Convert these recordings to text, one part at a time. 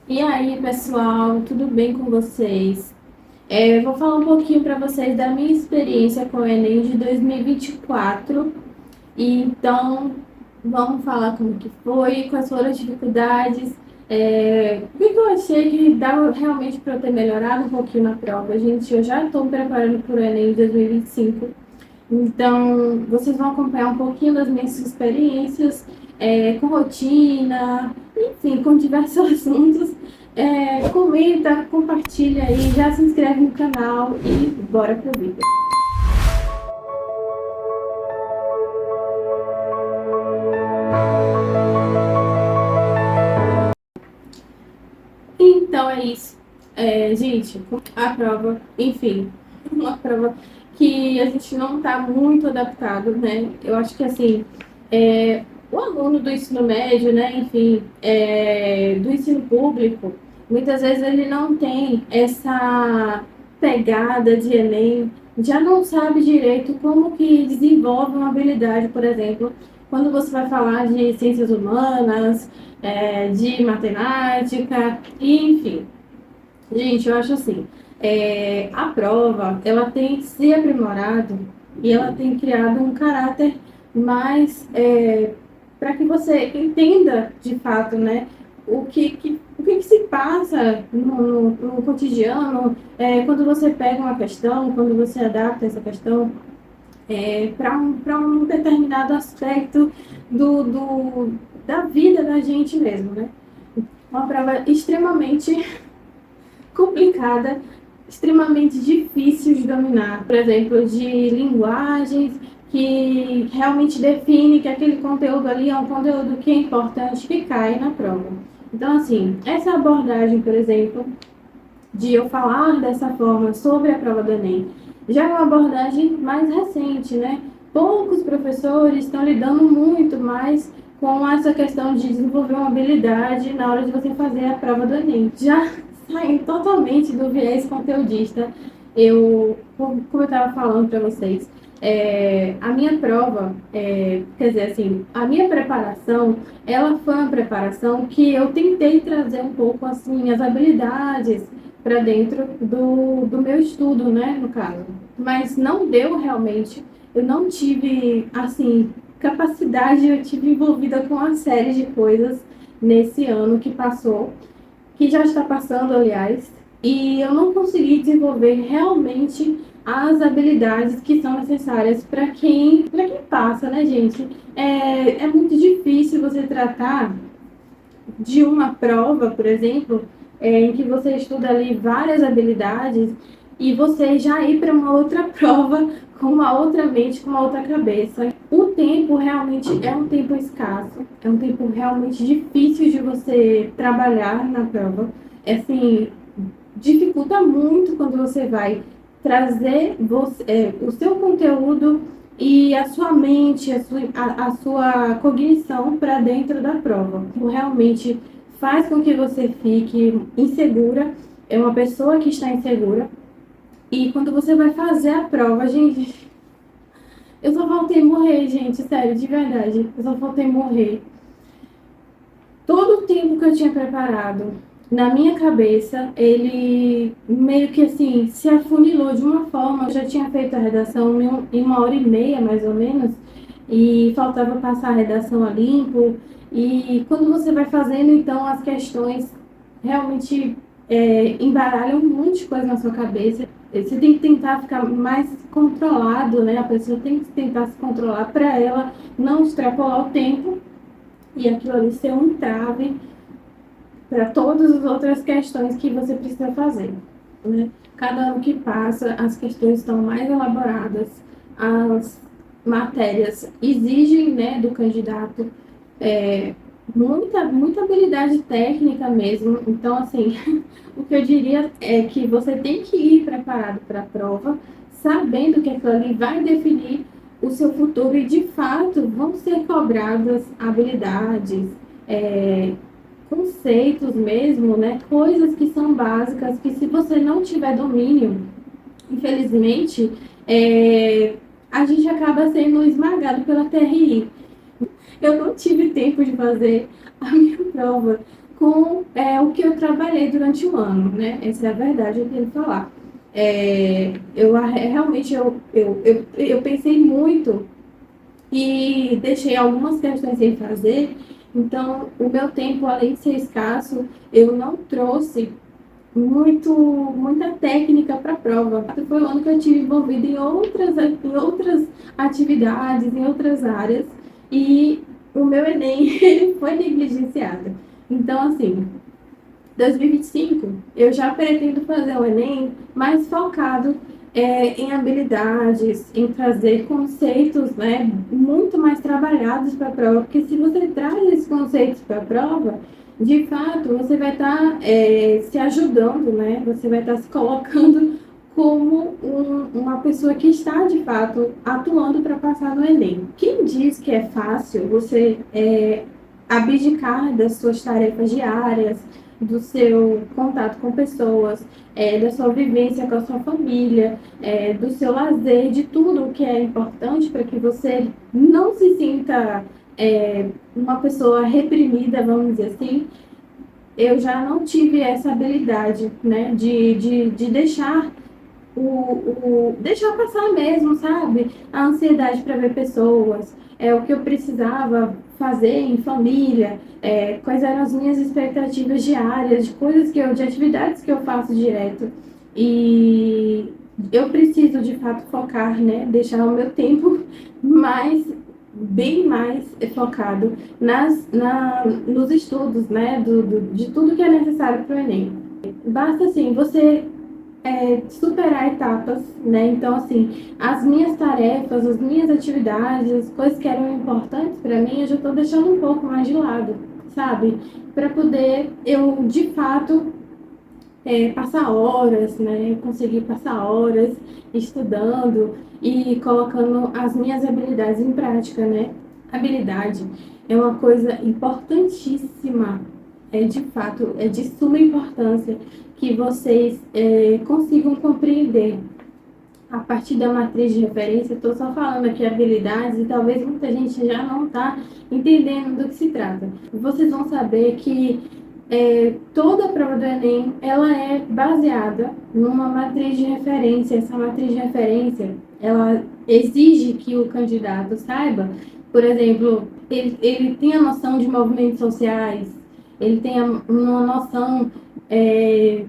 E aí, pessoal, tudo bem com vocês? Eu vou falar um pouquinho para vocês da minha experiência com o Enem de 2024. Então, vamos falar como que foi, quais foram as dificuldades, o que eu achei que dava realmente para eu ter melhorado um pouquinho na prova. Gente, eu já estou me preparando para o Enem de 2025. Então, vocês vão acompanhar um pouquinho das minhas experiências com rotina, enfim, com diversos assuntos. Comenta, compartilha aí, já se inscreve no canal e bora pro vídeo. Então é isso. Gente, a prova, enfim, uma prova que a gente não está muito adaptado, né? Eu acho que assim, o aluno do ensino médio, né, enfim, do ensino público, muitas vezes ele não tem essa pegada de Enem, já não sabe direito como que desenvolve uma habilidade, por exemplo, quando você vai falar de ciências humanas, de matemática, enfim. Gente, eu acho assim, a prova, ela tem se aprimorado e ela tem criado um caráter mais para que você entenda de fato, né, o que se passa no cotidiano, quando você pega uma questão, quando você adapta essa questão para um determinado aspecto da vida da gente mesmo, né? Uma prova extremamente complicada, extremamente difícil de dominar. Por exemplo, de linguagens que realmente define que aquele conteúdo ali é um conteúdo que é importante que cai na prova. Então, assim, essa abordagem, por exemplo, de eu falar dessa forma sobre a prova do Enem, já é uma abordagem mais recente, né? Poucos professores estão lidando muito mais com essa questão de desenvolver uma habilidade na hora de você fazer a prova do Enem. Já saindo totalmente do viés conteudista, como eu estava falando para vocês, a minha prova, quer dizer, assim, a minha preparação, ela foi uma preparação que eu tentei trazer um pouco, assim, as habilidades para dentro do meu estudo, né, no caso. Mas não deu realmente, eu não tive, assim, capacidade, eu tive envolvida com uma série de coisas nesse ano que passou, que já está passando, aliás, e eu não consegui desenvolver realmente as habilidades que são necessárias para quem passa, né, gente? É muito difícil você tratar de uma prova, por exemplo, em que você estuda ali várias habilidades e você já ir para uma outra prova com uma outra mente, com uma outra cabeça. O tempo realmente é um tempo escasso, é um tempo realmente difícil de você trabalhar na prova. Assim, dificulta muito quando você vai trazer o seu conteúdo e a sua mente, a sua cognição para dentro da prova. Realmente faz com que você fique insegura, é uma pessoa que está insegura. E quando você vai fazer a prova, gente, eu só faltei morrer, gente, sério, de verdade. Eu só faltei morrer. Todo o tempo que eu tinha preparado na minha cabeça, ele meio que assim se afunilou de uma forma. Eu já tinha feito a redação em 1 hora e meia, mais ou menos, e faltava passar a redação a limpo. E quando você vai fazendo, então, as questões realmente embaralham um monte de coisa na sua cabeça. Você tem que tentar ficar mais controlado, né? A pessoa tem que tentar se controlar para ela não extrapolar o tempo e aquilo ali ser um entrave para todas as outras questões que você precisa fazer, né? Cada ano que passa, as questões estão mais elaboradas, as matérias exigem, né, do candidato muita habilidade técnica mesmo. Então, assim, o que eu diria é que você tem que ir preparado para a prova, sabendo que aquilo ali vai definir o seu futuro e, de fato, vão ser cobradas habilidades, é, conceitos mesmo, né? Coisas que são básicas, que se você não tiver domínio, infelizmente, a gente acaba sendo esmagado pela TRI. Eu não tive tempo de fazer a minha prova com o que eu trabalhei durante o ano, né? Essa é a verdade, eu tenho que falar. Realmente eu pensei muito e deixei algumas questões sem fazer, então o meu tempo, além de ser escasso, eu não trouxe muita técnica para a prova. Foi o ano que eu tive envolvida em outras atividades, em outras áreas, e o meu Enem ele foi negligenciado. Então, assim, 2025 eu já pretendo fazer o Enem mais focado em habilidades, em trazer conceitos, né, muito mais trabalhados para a prova, porque se você traz esses conceitos para a prova, de fato, você vai estar se ajudando, né? Você vai estar se colocando como uma pessoa que está, de fato, atuando para passar no Enem. Quem diz que é fácil você abdicar das suas tarefas diárias, do seu contato com pessoas, da sua vivência com a sua família, do seu lazer, de tudo o que é importante para que você não se sinta uma pessoa reprimida, vamos dizer assim. Eu já não tive essa habilidade, né, de deixar deixar passar mesmo, sabe? A ansiedade para ver pessoas, o que eu precisava fazer em família, quais eram as minhas expectativas diárias, de atividades que eu faço direto. E eu preciso de fato focar, né? Deixar o meu tempo bem mais focado nos estudos, né? De tudo que é necessário para o Enem. Basta assim, você superar etapas, né? Então, assim, as minhas tarefas, as minhas atividades, as coisas que eram importantes para mim, eu já estou deixando um pouco mais de lado, sabe? Para poder eu, de fato, passar horas, né? Conseguir passar horas estudando e colocando as minhas habilidades em prática, né? Habilidade é uma coisa importantíssima, de fato, é de suma importância que vocês consigam compreender a partir da matriz de referência. Estou só falando aqui habilidades e talvez muita gente já não está entendendo do que se trata. Vocês vão saber que toda a prova do Enem ela é baseada numa matriz de referência. Essa matriz de referência ela exige que o candidato saiba, por exemplo, ele tenha noção de movimentos sociais, ele tenha uma noção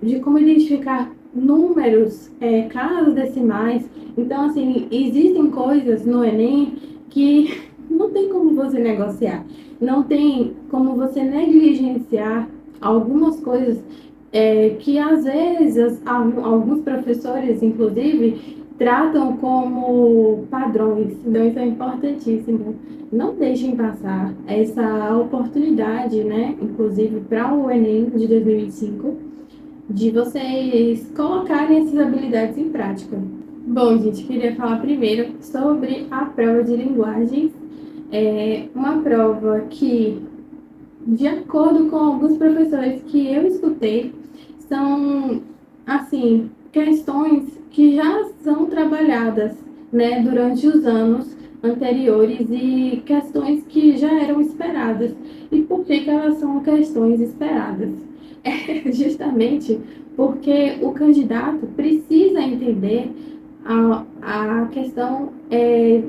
de como identificar números, casas decimais. Então, assim, existem coisas no Enem que não tem como você negociar, não tem como você negligenciar algumas coisas que às vezes alguns professores, inclusive, tratam como padrões. Então, isso é importantíssimo. Não deixem passar essa oportunidade, né? Inclusive para o Enem de 2025, de vocês colocarem essas habilidades em prática. Bom, gente, queria falar primeiro sobre a prova de linguagens. É uma prova que, de acordo com alguns professores que eu escutei, são, assim, questões que já são trabalhadas, né, durante os anos anteriores e questões que já eram esperadas. E por que elas são questões esperadas? Justamente porque o candidato precisa entender a questão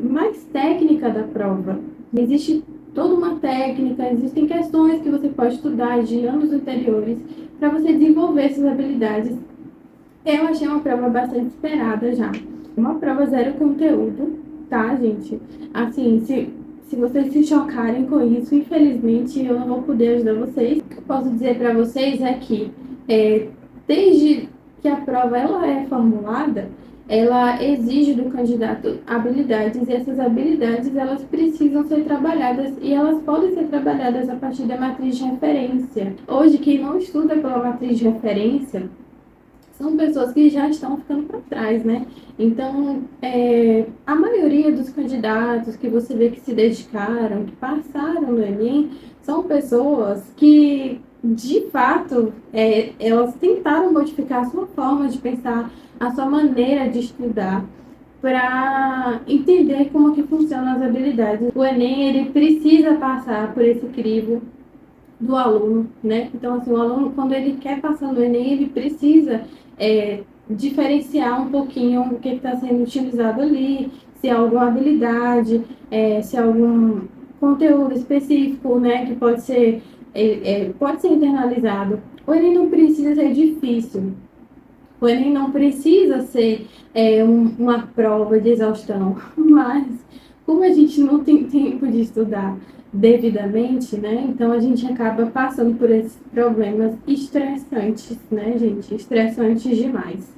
mais técnica da prova. Existe toda uma técnica, existem questões que você pode estudar de anos anteriores para você desenvolver essas habilidades. Eu achei uma prova bastante esperada já. Uma prova zero conteúdo, tá, gente? Assim, se vocês se chocarem com isso, infelizmente eu não vou poder ajudar vocês. O que eu posso dizer para vocês é que, desde que a prova ela é formulada, ela exige do candidato habilidades, e essas habilidades elas precisam ser trabalhadas, e elas podem ser trabalhadas a partir da matriz de referência. Hoje, quem não estuda pela matriz de referência são pessoas que já estão ficando para trás, né? Então, a maioria dos candidatos que você vê que se dedicaram, que passaram no Enem, são pessoas que, de fato, elas tentaram modificar a sua forma de pensar, a sua maneira de estudar, para entender como que funcionam as habilidades. O Enem, ele precisa passar por esse crivo do aluno, né? Então, assim, o aluno, quando ele quer passar no Enem, ele precisa diferenciar um pouquinho o que está sendo utilizado ali, se é alguma habilidade, se é algum conteúdo específico, né, que pode ser internalizado. O Enem não precisa ser difícil, o Enem não precisa ser uma prova de exaustão, mas como a gente não tem tempo de estudar devidamente, né? Então a gente acaba passando por esses problemas estressantes, né, gente? Estressantes demais.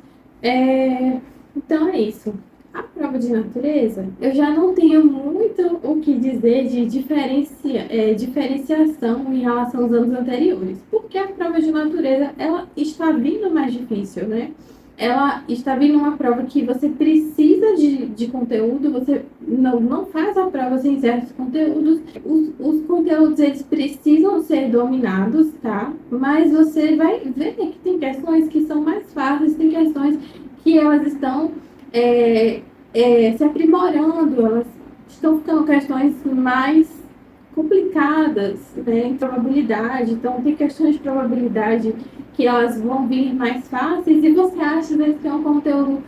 Então é isso. A prova de natureza, eu já não tenho muito o que dizer de diferenciação em relação aos anos anteriores, porque a prova de natureza, ela está vindo mais difícil, né? Ela está vindo uma prova que você precisa de conteúdo, você não faz a prova sem certos conteúdos. Os conteúdos, eles precisam ser dominados, tá? Mas você vai ver que tem questões que são mais fáceis, tem questões que elas estão se aprimorando, elas estão ficando questões mais complicadas, né, em probabilidade. Então, tem questões de probabilidade que elas vão vir mais fáceis e você acha, às vezes, que é um conteúdo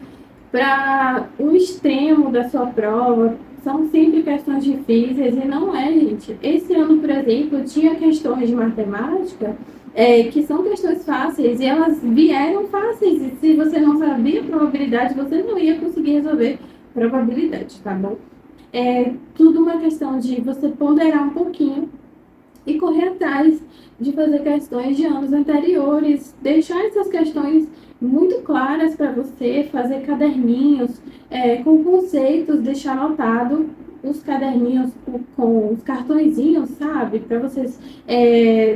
para um extremo da sua prova. São sempre questões difíceis e não é, gente. Esse ano, por exemplo, tinha questões de matemática que são questões fáceis e elas vieram fáceis. E se você não sabia probabilidade, você não ia conseguir resolver probabilidade, tá bom? É tudo uma questão de você ponderar um pouquinho e correr atrás de fazer questões de anos anteriores, deixar essas questões muito claras para você, fazer caderninhos com conceitos, deixar anotado os caderninhos com os cartõezinhos, sabe? Para vocês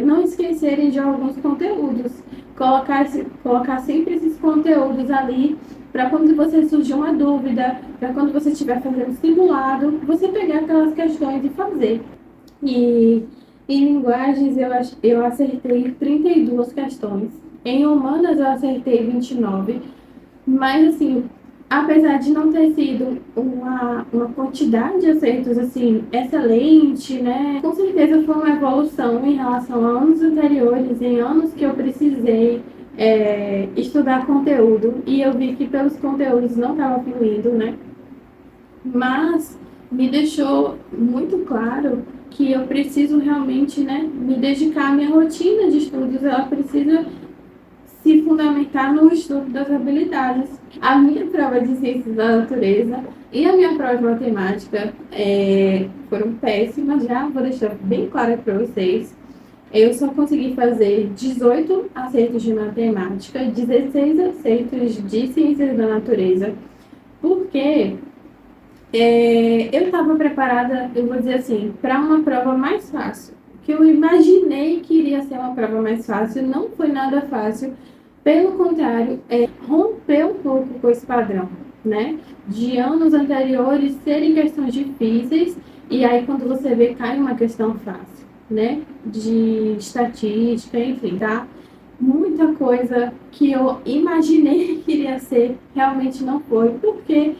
não esquecerem de alguns conteúdos. Colocar sempre esses conteúdos ali para quando você surgir uma dúvida, para quando você estiver fazendo simulado, você pegar aquelas questões e fazer. E em linguagens eu acertei 32 questões. Em humanas eu acertei 29. Mas assim, apesar de não ter sido uma quantidade de acertos assim excelente, né? Com certeza foi uma evolução em relação a anos anteriores, em anos que eu precisei estudar conteúdo e eu vi que pelos conteúdos não estava fluindo, né? Mas me deixou muito claro que eu preciso realmente, né, me dedicar à minha rotina de estudos, ela precisa se fundamentar no estudo das habilidades. A minha prova de ciências da natureza e a minha prova de matemática foram péssimas, já vou deixar bem claro para vocês. Eu só consegui fazer 18 acertos de matemática, 16 acertos de ciências da natureza, porque eu estava preparada, eu vou dizer assim, para uma prova mais fácil. Que eu imaginei que iria ser uma prova mais fácil, não foi nada fácil. Pelo contrário, rompeu um pouco com esse padrão, né? De anos anteriores serem questões difíceis, e aí quando você vê, cai uma questão fácil, né? De estatística, enfim, tá? Muita coisa que eu imaginei que iria ser, realmente não foi, porque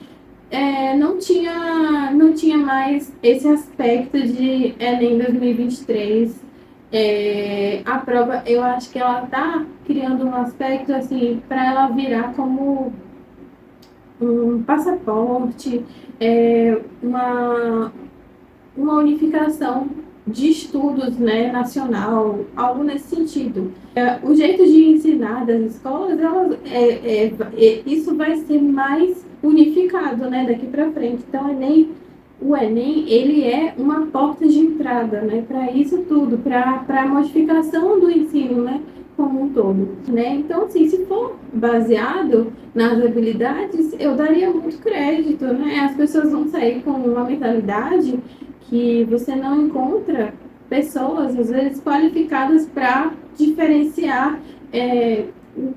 não tinha mais esse aspecto de Enem 2023. A prova, eu acho que ela está criando um aspecto assim para ela virar como um passaporte, uma unificação de estudos, né, nacional, algo nesse sentido. O jeito de ensinar das escolas, isso vai ser mais unificado, né, daqui para frente. Então, o Enem, ele é uma porta de entrada, né, para isso tudo, para a modificação do ensino, né, como um todo, né? Então, assim, se for baseado nas habilidades, eu daria muito crédito, né? As pessoas vão sair com uma mentalidade que você não encontra pessoas, às vezes, qualificadas para diferenciar,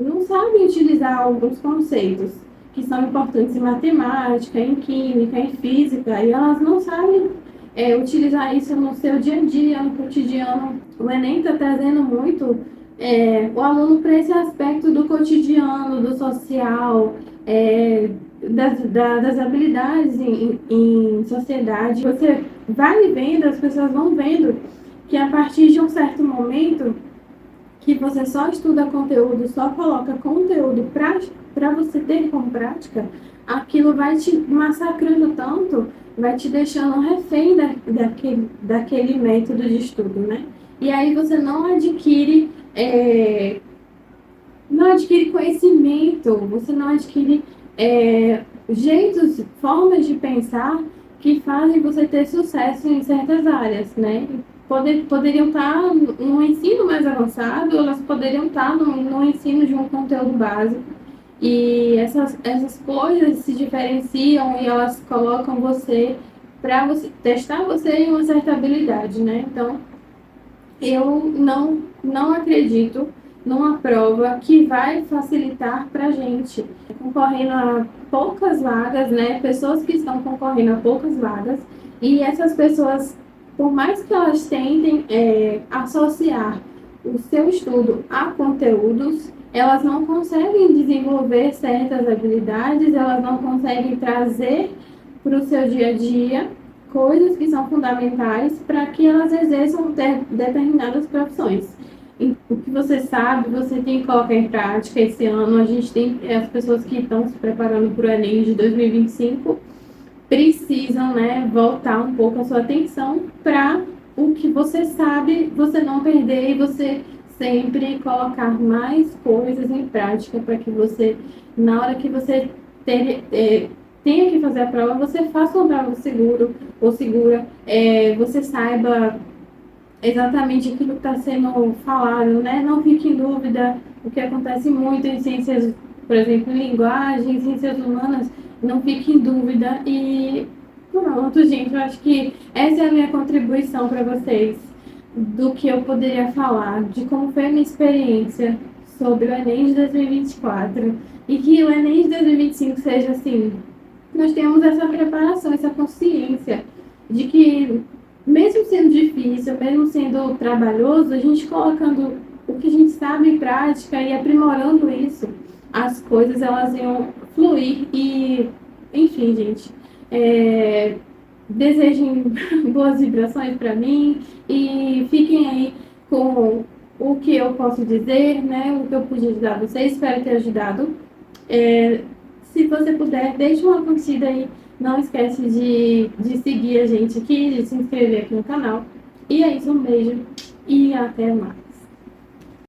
não sabem utilizar alguns conceitos que são importantes em matemática, em química, em física, e elas não sabem utilizar isso no seu dia a dia, no cotidiano. O Enem está trazendo muito o aluno para esse aspecto do cotidiano, do social, das habilidades em sociedade. Você vai vendo, as pessoas vão vendo que a partir de um certo momento que você só estuda conteúdo, só coloca conteúdo para você ter como prática, aquilo vai te massacrando tanto, vai te deixando refém daquele método de estudo, né? E aí você não adquire conhecimento, você não adquire jeitos, formas de pensar que fazem você ter sucesso em certas áreas, né? Poderiam estar no ensino mais avançado, elas poderiam estar no ensino de um conteúdo básico. E essas coisas se diferenciam e elas colocam você para você testar você em uma certa habilidade, né? Então, eu não acredito numa prova que vai facilitar para a gente, concorrendo a poucas vagas, né? Pessoas que estão concorrendo a poucas vagas, e essas pessoas, por mais que elas tentem associar o seu estudo a conteúdos, elas não conseguem desenvolver certas habilidades, elas não conseguem trazer para o seu dia a dia coisas que são fundamentais para que elas exerçam determinadas profissões. E o que você sabe, você tem que colocar em prática. Esse ano a gente tem as pessoas que estão se preparando para o Enem de 2025 precisam, né, voltar um pouco a sua atenção para o que você sabe, você não perder e você sempre colocar mais coisas em prática para que você, na hora que você tenha que fazer a prova, você faça uma prova seguro ou segura, você saiba exatamente aquilo que está sendo falado, né? Não fique em dúvida, o que acontece muito em ciências, por exemplo, em linguagem, ciências humanas, não fique em dúvida e pronto, gente, eu acho que essa é a minha contribuição para vocês, do que eu poderia falar, de como foi a minha experiência sobre o Enem de 2024 e que o Enem de 2025 seja assim, nós temos essa preparação, essa consciência de que, mesmo sendo difícil, mesmo sendo trabalhoso, a gente colocando o que a gente sabe em prática e aprimorando isso, as coisas elas iam fluir e, enfim, gente, desejem boas vibrações para mim e fiquem aí com o que eu posso dizer, né? O que eu pude ajudar vocês, espero ter ajudado. Se você puder, deixe uma curtida aí. Não esquece de seguir a gente aqui, de se inscrever aqui no canal. E é isso, um beijo e até mais.